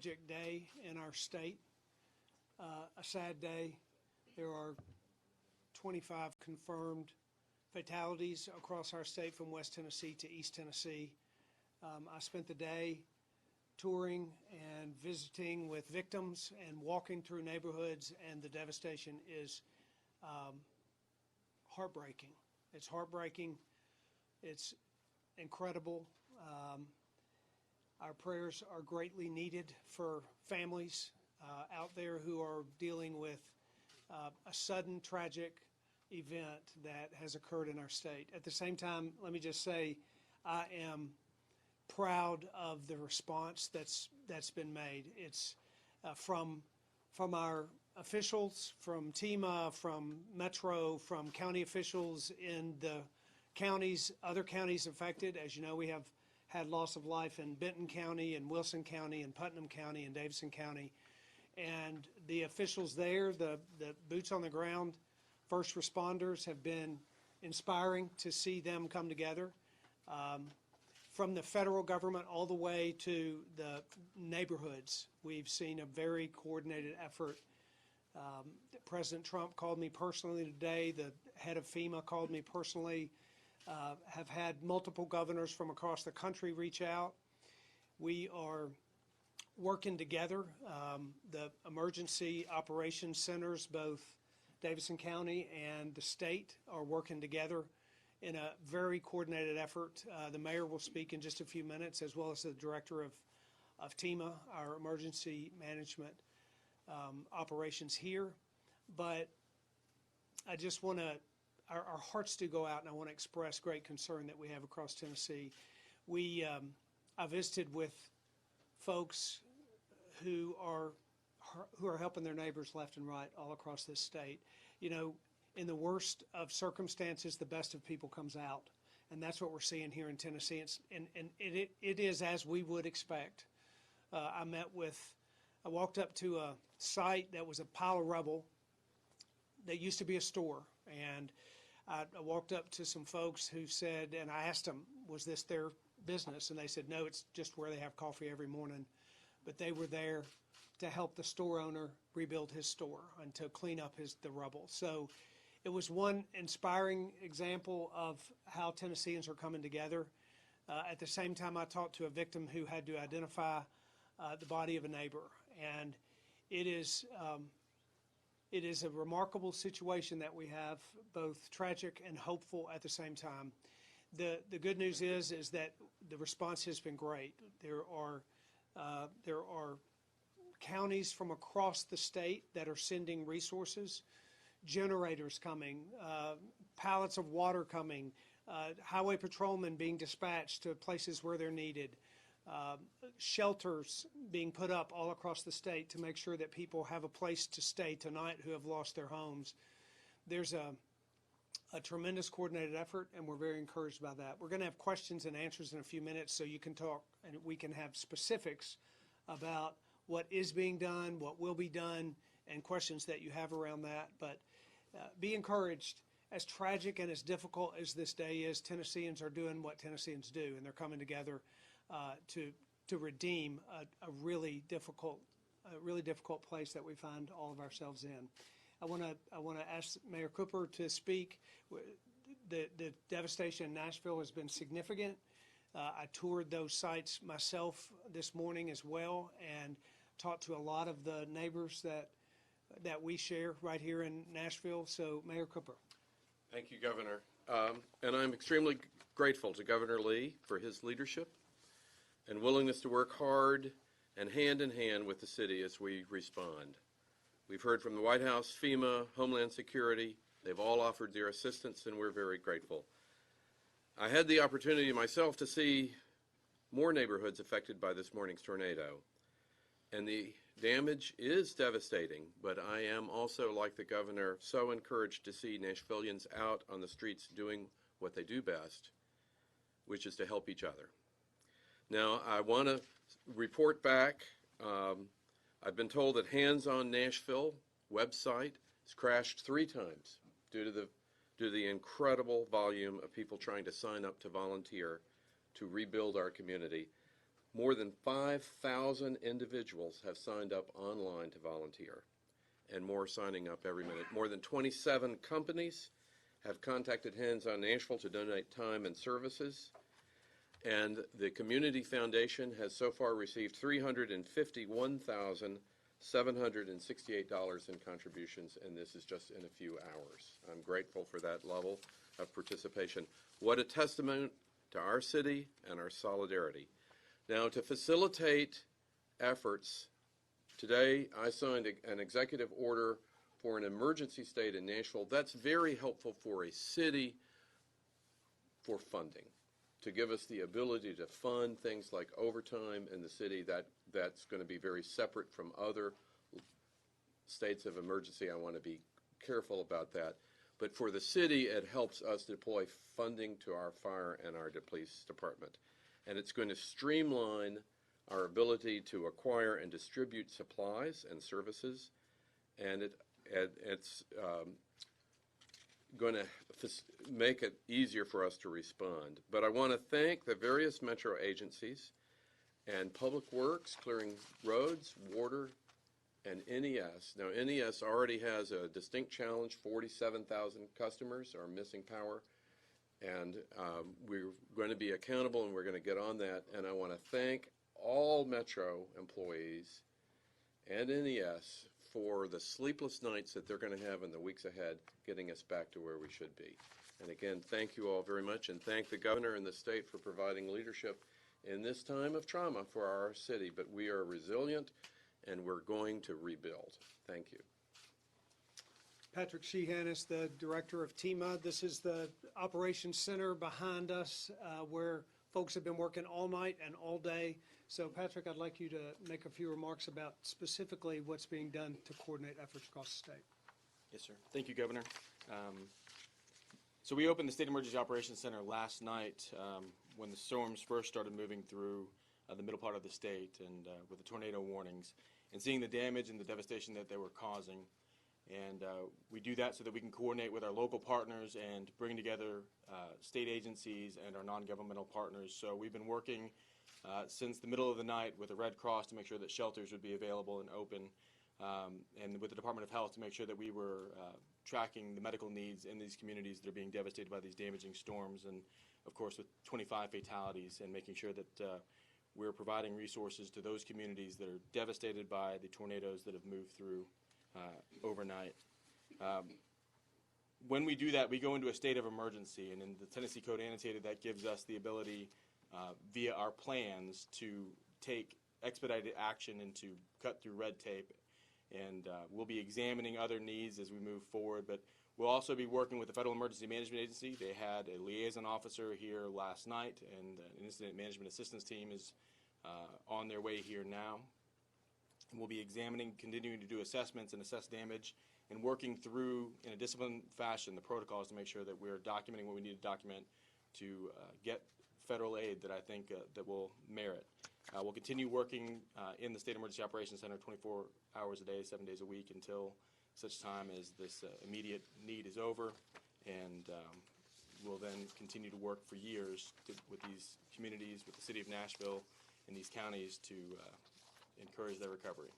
tragic day in our state, a sad day. There are 25 confirmed fatalities across our state from West Tennessee to East Tennessee. I spent the day touring and visiting with victims and walking through neighborhoods, and the devastation is heartbreaking. It's heartbreaking. It's incredible. Our prayers are greatly needed for families out there who are dealing with a sudden tragic event that has occurred in our state. At the same time, let me just say, I am proud of the response that's been made. It's from our officials, from TEMA, from Metro, from county officials in the counties, other counties affected. As you know, we have had loss of life in Benton County and Wilson County and Putnam County and Davidson County. And the officials there, the boots on the ground, first responders, have been inspiring to see them come together. From the federal government all the way to the neighborhoods, we've seen a very coordinated effort. President Trump called me personally today. The head of FEMA called me personally. Have had multiple governors from across the country reach out. We are working together. The emergency operations centers, both Davidson County and the state, are working together in a very coordinated effort. The mayor will speak in just a few minutes, as well as the director of TEMA, our emergency management operations here. But I just want to, our hearts do go out, and I want to express great concern that we have across Tennessee. I visited with folks who are helping their neighbors left and right all across this state. You know, in the worst of circumstances, the best of people comes out, and that's what we're seeing here in Tennessee. It is as we would expect. I walked up to a site that was a pile of rubble that used to be a store, and I walked up to some folks who said, and I asked them, was this their business? And they said, no, it's just where they have coffee every morning. But they were there to help the store owner rebuild his store and to clean up the rubble. So it was one inspiring example of how Tennesseans are coming together. At the same time, I talked to a victim who had to identify the body of a neighbor. And it is a remarkable situation that we have, both tragic and hopeful at the same time. The good news is that the response has been great. There are counties from across the state that are sending resources, generators coming, pallets of water coming, highway patrolmen being dispatched to places where they're needed, shelters being put up all across the state to make sure that people have a place to stay tonight who have lost their homes. There's a tremendous coordinated effort, and we're very encouraged by that. We're going to have questions and answers in a few minutes, so you can talk and we can have specifics about what is being done, what will be done, and questions that you have around that. But be encouraged. As tragic and as difficult as this day is, Tennesseans are doing what Tennesseans do, and they're coming together to redeem a really difficult place that we find all of ourselves in. I want to ask Mayor Cooper to speak. The devastation in Nashville has been significant. I toured those sites myself this morning as well, and talked to a lot of the neighbors that we share right here in Nashville. So, Mayor Cooper. Thank you, Governor. And I'm extremely grateful to Governor Lee for his leadership and willingness to work hard and hand in hand with the city as we respond. We've heard from the White House, FEMA, Homeland Security. They've all offered their assistance, and we're very grateful. I had the opportunity myself to see more neighborhoods affected by this morning's tornado, and the damage is devastating, but I am also, like the governor, so encouraged to see Nashvillians out on the streets doing what they do best, which is to help each other. Now, I want to report back. I've been told that Hands on Nashville website has crashed 3 times due to the incredible volume of people trying to sign up to volunteer to rebuild our community. More than 5,000 individuals have signed up online to volunteer, and more signing up every minute. More than 27 companies have contacted Hands on Nashville to donate time and services, and the Community Foundation has so far received $351,768 in contributions, and this is just in a few hours. I'm grateful for that level of participation. What a testament to our city and our solidarity. Now, to facilitate efforts, today I signed an executive order for an emergency state in Nashville. That's very helpful for a city for funding, to give us the ability to fund things like overtime in the city. That's going to be very separate from other states of emergency. I want to be careful about that. But for the city, it helps us deploy funding to our fire and our police department. And it's going to streamline our ability to acquire and distribute supplies and services, and it's going to make it easier for us to respond. But I want to thank the various metro agencies and Public Works, clearing roads, water, and NES. Now, NES already has a distinct challenge. 47,000 customers are missing power. And we're going to be accountable, and we're going to get on that. And I want to thank all Metro employees and NES for the sleepless nights that they're going to have in the weeks ahead, getting us back to where we should be. And again, thank you all very much, and thank the governor and the state for providing leadership in this time of trauma for our city. But we are resilient, and we're going to rebuild. Thank you. Patrick Sheehan is the director of TEMA. This is the operations center behind us where folks have been working all night and all day. So Patrick, I'd like you to make a few remarks about specifically what's being done to coordinate efforts across the state. Yes, sir. Thank you, Governor. So we opened the State Emergency Operations Center last night when the storms first started moving through the middle part of the state, and with the tornado warnings, and seeing the damage and the devastation that they were causing. And we do that so that we can coordinate with our local partners and bring together state agencies and our non-governmental partners. So we've been working since the middle of the night with the Red Cross to make sure that shelters would be available and open, and with the Department of Health to make sure that we were tracking the medical needs in these communities that are being devastated by these damaging storms, and of course with 25 fatalities, and making sure that we're providing resources to those communities that are devastated by the tornadoes that have moved through overnight. When we do that, we go into a state of emergency, and in the Tennessee Code annotated, that gives us the ability via our plans to take expedited action and to cut through red tape. And we'll be examining other needs as we move forward, but we'll also be working with the Federal Emergency Management Agency. They had a liaison officer here last night, and an incident management assistance team is on their way here now. And we'll be examining, continuing to do assessments and assess damage, and working through, in a disciplined fashion, the protocols to make sure that we're documenting what we need to document to get federal aid that I think that will merit. We'll continue working in the State Emergency Operations Center 24 hours a day, 7 days a week, until such time as this immediate need is over, and we'll then continue to work for years with these communities, with the city of Nashville, and these counties to encourage their recovery.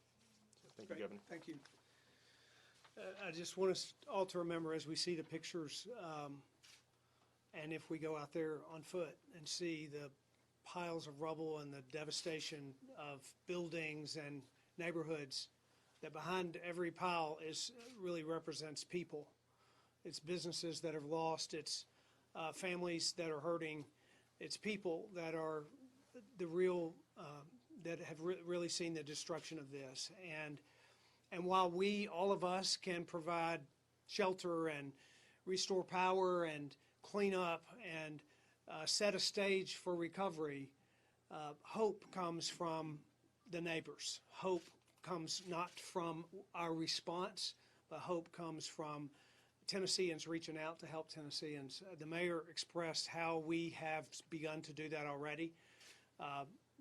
So thank you, Governor. Thank you. I just want us all to remember as we see the pictures, and if we go out there on foot and see the piles of rubble and the devastation of buildings and neighborhoods, that behind every pile really represents people. It's businesses that have lost, it's families that are hurting, it's people that are the real that have really seen the destruction of this. And while all of us can provide shelter and restore power and clean up and set a stage for recovery, hope comes from the neighbors. Hope comes not from our response, but hope comes from Tennesseans reaching out to help Tennesseans. The mayor expressed how we have begun to do that already.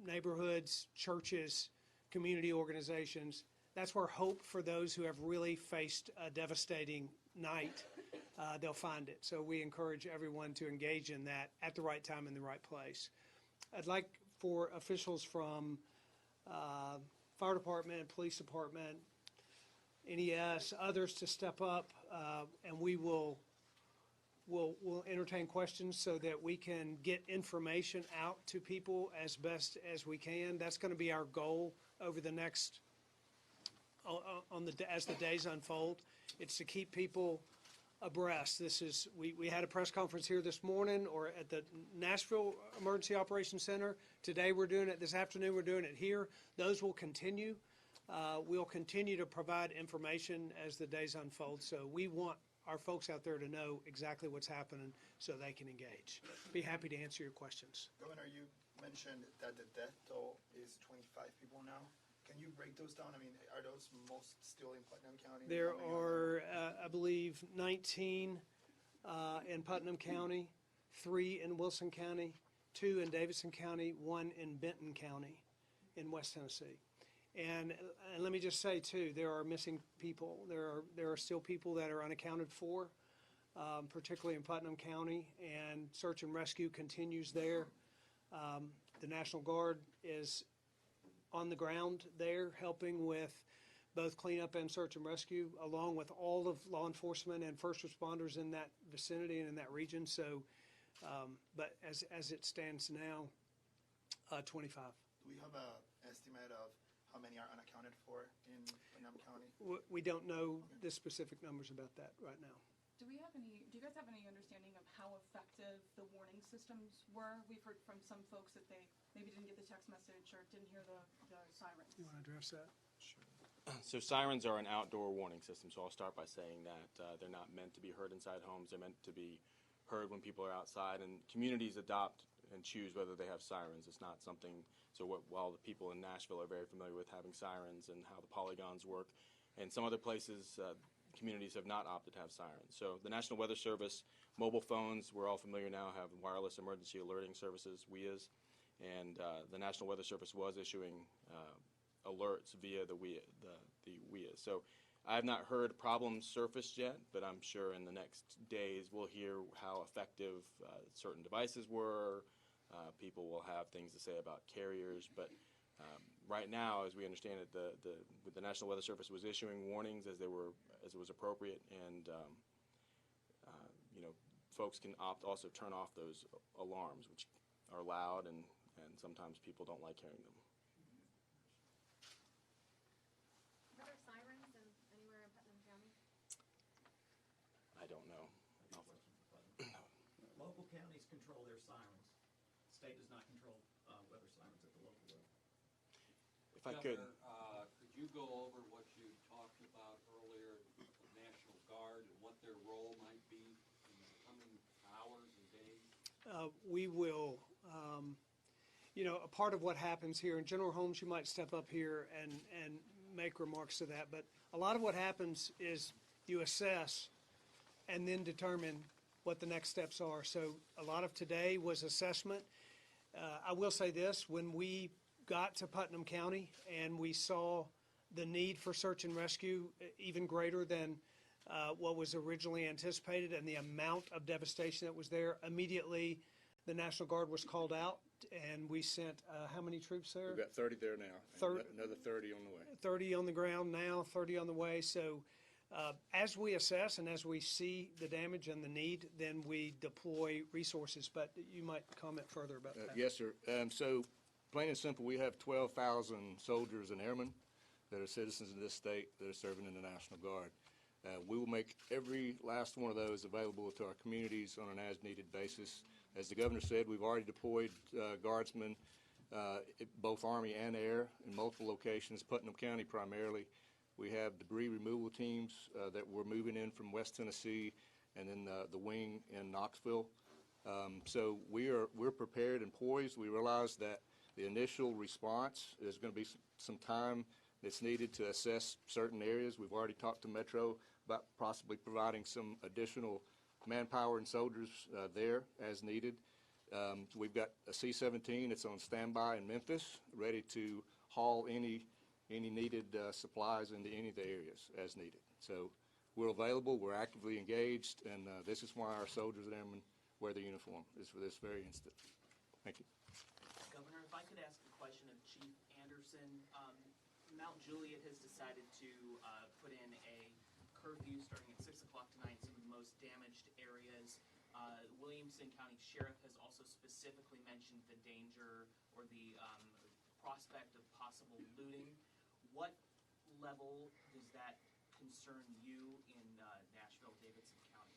Neighborhoods, churches, community organizations, that's where hope for those who have really faced a devastating night, they'll find it. So we encourage everyone to engage in that at the right time in the right place. I'd like for officials from fire department, police department, NES, others to step up, and we'll entertain questions so that we can get information out to people as best as we can. That's going to be our goal over the next, as the days unfold. It's to keep people abreast. We had a press conference here this morning or at the Nashville Emergency Operations Center. Today we're doing it, this afternoon we're doing it here. Those will continue. We'll continue to provide information as the days unfold. So we want our folks out there to know exactly what's happening so they can engage. Be happy to answer your questions. Governor, you mentioned that the death toll is 25 people now. Can you break those down? I mean, are those most still in Putnam County? There are, I believe, 19 in Putnam County, 3 in Wilson County, 2 in Davidson County, 1 in Benton County in West Tennessee. And let me just say, too, there are missing people. There are still people that are unaccounted for, particularly in Putnam County, and search and rescue continues there. The National Guard is on the ground there helping with both cleanup and search and rescue, along with all of law enforcement and first responders in that vicinity and in that region. So, but as it stands now, 25. Do we have an estimate of how many are unaccounted for in Putnam County? We don't know the specific numbers about that right now. Do you guys have any understanding of how effective the warning systems were? We've heard from some folks that they maybe didn't get the text message or didn't hear the sirens. You want to address that? So sirens are an outdoor warning system, so I'll start by saying that they're not meant to be heard inside homes. They're meant to be heard when people are outside, and communities adopt and choose whether they have sirens. It's not something, while the people in Nashville are very familiar with having sirens and how the polygons work, in some other places, communities have not opted to have sirens. So the National Weather Service, mobile phones, we're all familiar now, have wireless emergency alerting services, WEAs, and the National Weather Service was issuing alerts via the WEAs. So I have not heard problems surfaced yet, but I'm sure in the next days we'll hear how effective certain devices were. People will have things to say about carriers, but right now, as we understand it, the National Weather Service was issuing warnings as it was appropriate, and folks can also turn off those alarms, which are loud, and sometimes people don't like hearing them. Are there sirens anywhere in Putnam County? I don't know. Local counties control their sirens. State does not control weather sirens at the local level. If I could. Governor, could you go over what you talked about earlier, the National Guard, and what their role might be in the coming hours and days? We will, a part of what happens here, in General Holmes, you might step up here and make remarks to that, but a lot of what happens is you assess and then determine what the next steps are. So a lot of today was assessment. I will say this, when we got to Putnam County and we saw the need for search and rescue even greater than what was originally anticipated and the amount of devastation that was there, immediately the National Guard was called out and we sent, how many troops there? We've got 30 there now, and another 30 on the way. 30 on the ground now, 30 on the way. So as we assess and as we see the damage and the need, then we deploy resources. But you might comment further about that. Yes, sir. So plain and simple, we have 12,000 soldiers and airmen that are citizens of this state that are serving in the National Guard. We will make every last one of those available to our communities on an as-needed basis. As the governor said, we've already deployed guardsmen, both Army and Air, in multiple locations, Putnam County primarily. We have debris removal teams that we're moving in from West Tennessee, and then the wing in Knoxville. So we're prepared and poised. We realize that the initial response, there's going to be some time that's needed to assess certain areas. We've already talked to Metro about possibly providing some additional manpower and soldiers there as needed. We've got a C-17 that's on standby in Memphis, ready to haul any needed supplies into any of the areas as needed. So we're available, we're actively engaged, and this is why our soldiers and airmen wear the uniform, is for this very instant. Thank you. Governor, if I could question of Chief Anderson. Mount Juliet has decided to put in a curfew starting at 6 o'clock tonight in some of the most damaged areas. Williamson County Sheriff has also specifically mentioned the danger or the prospect of possible looting. What level does that concern you in Nashville, Davidson County?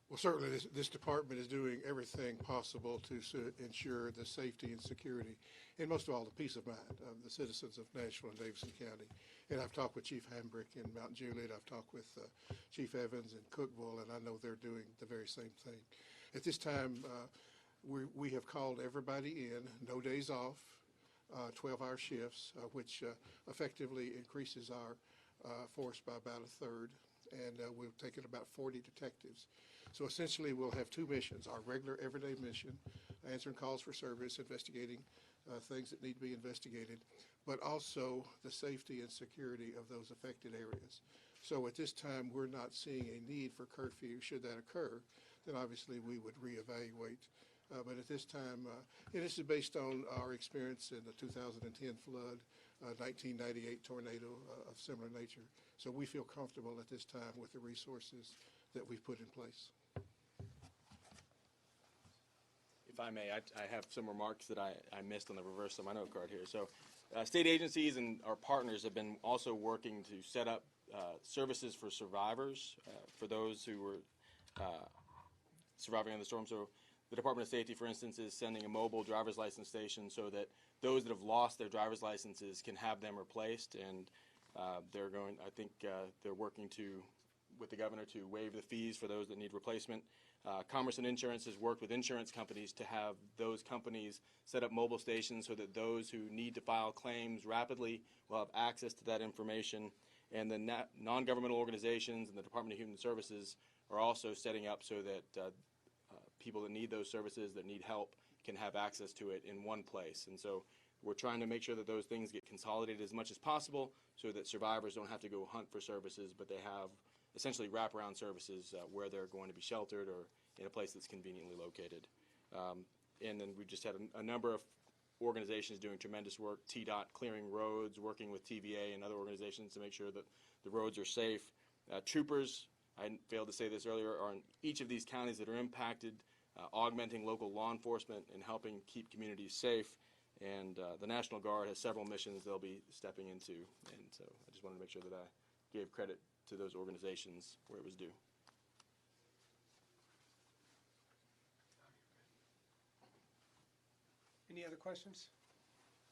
Well, certainly this department is doing everything possible to ensure the safety and security, and most of all, the peace of mind of the citizens of Nashville and Davidson County. And I've talked with Chief Hambrick in Mount Juliet. I've talked with Chief Evans in Cookeville, and I know they're doing the very same thing. At this time, we have called everybody in, no days off, 12-hour shifts, which effectively increases our force by about a third, and we've taken about 40 detectives. So essentially, we'll have two missions: our regular everyday mission, answering calls for service, investigating things that need to be investigated, but also the safety and security of those affected areas. So at this time, we're not seeing a need for curfew. Should that occur, then obviously we would reevaluate. But at this time, and this is based on our experience in the 2010 flood, 1998 tornado of similar nature. So we feel comfortable at this time with the resources that we've put in place. If I may, I have some remarks that I missed on the reverse of my note card here. So state agencies and our partners have been also working to set up services for survivors, for those who were surviving on the storm. So the Department of Safety, for instance, is sending a mobile driver's license station so that those that have lost their driver's licenses can have them replaced. And they're going, I think they're working with the governor to waive the fees for those that need replacement. Commerce and Insurance has worked with insurance companies to have those companies set up mobile stations so that those who need to file claims rapidly will have access to that information. And the non-governmental organizations and the Department of Human Services are also setting up so that people that need those services, that need help, can have access to it in one place. And so we're trying to make sure that those things get consolidated as much as possible so that survivors don't have to go hunt for services, but they have essentially wraparound services where they're going to be sheltered or in a place that's conveniently located. And then we've just had a number of organizations doing tremendous work, TDOT clearing roads, working with TVA and other organizations to make sure that the roads are safe. Troopers, I failed to say this earlier, are in each of these counties that are impacted, augmenting local law enforcement and helping keep communities safe. And the National Guard has several missions they'll be stepping into. And so I just wanted to make sure that I gave credit to those organizations where it was due. Any other questions?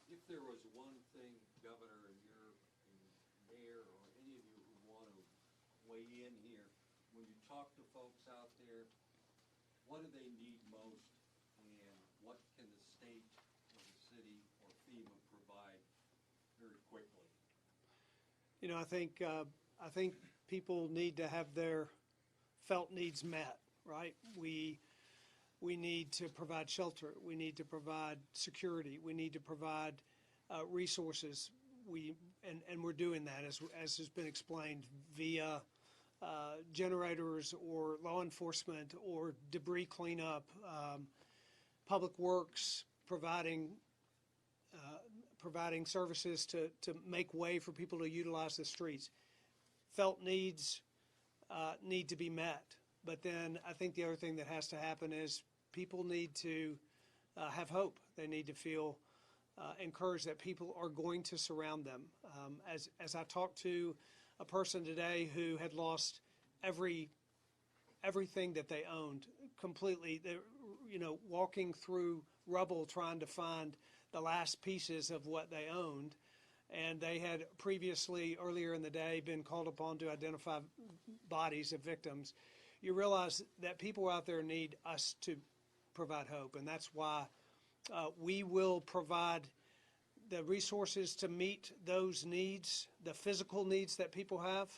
If there was one thing, Governor, and Mayor, or any of you who want to weigh in here, when you talk to folks out there, what do they need most, and what can the state or the city or FEMA provide very quickly? You know, I think people need to have their felt needs met, right? We need to provide shelter. We need to provide security. We need to provide resources. And we're doing that, as has been explained, via generators or law enforcement or debris cleanup, public works, providing services to make way for people to utilize the streets. Felt needs need to be met. But then I think the other thing that has to happen is people need to have hope. They need to feel encouraged that people are going to surround them. As I talked to a person today who had lost everything that they owned completely, they're, walking through rubble trying to find the last pieces of what they owned. And they had previously, earlier in the day, been called upon to identify bodies of victims. You realize that people out there need us to provide hope, and that's why we will provide the resources to meet those needs, the physical needs that people have,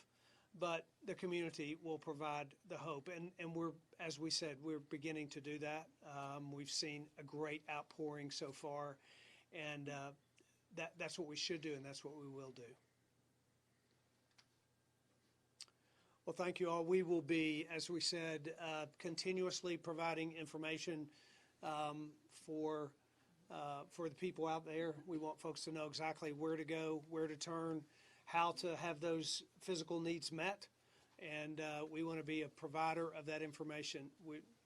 but the community will provide the hope. And we're, as we said, we're beginning to do that. We've seen a great outpouring so far, and that's what we should do, and that's what we will do. Well, thank you all. We will be, as we said, continuously providing information for for the people out there. We want folks to know exactly where to go, where to turn, how to have those physical needs met, and we want to be a provider of that information.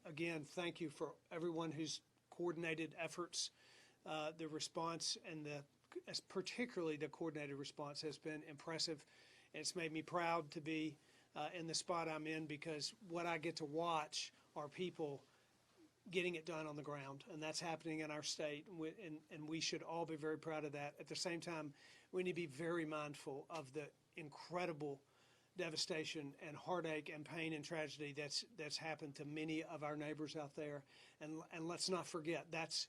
Again, thank you for everyone who's coordinated efforts. The response and particularly the coordinated response has been impressive. It's made me proud to be in the spot I'm in, because what I get to watch are people getting it done on the ground, and that's happening in our state, and we should all be very proud of that. At the same time, we need to be very mindful of the incredible devastation and heartache and pain and tragedy that's happened to many of our neighbors out there. And let's not forget, that's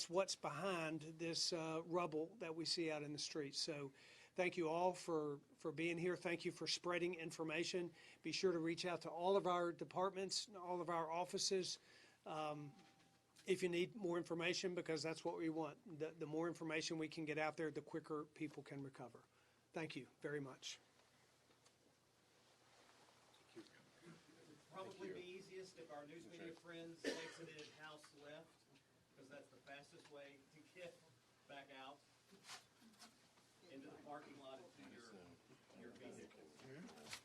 what's behind this rubble that we see out in the streets. So thank you all for being here. Thank you for spreading information. Be sure to reach out to all of our departments, all of our offices, if you need more information, because that's what we want. The more information we can get out there, the quicker people can recover. Thank you very much. Probably be easiest if our news media friends exited house left, because that's the fastest way to get back out into the parking lot and to your vehicle.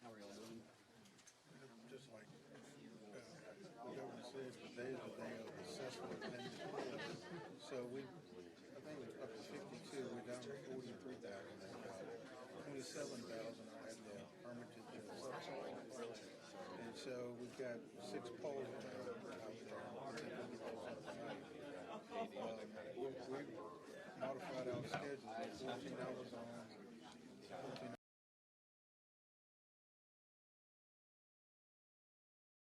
How are y'all doing? Just like the governor said, today is the day of assessment of attendance. So I think it's up to 52, we're down to 43,000 now. 27,000 I had the permitted. And so we've got 6 polls now.